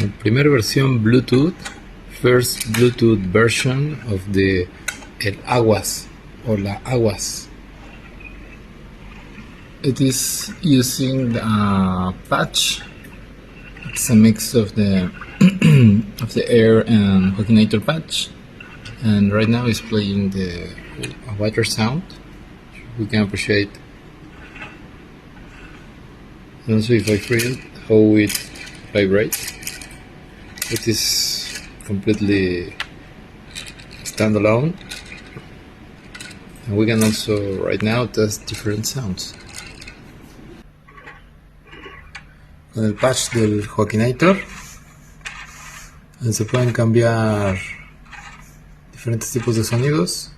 primera versión Bluetooth, first Bluetooth version of el Aguas or la Aguas. It is using a patch. It's a mix of the of the Air and Joakinator patch, and right now it's playing the water sound. We can appreciate. And also, if I feel how it vibrates, it is completely standalone, and we can also right now test different sounds. Con el patch del Joakinator se pueden cambiar diferentes tipos de sonidos.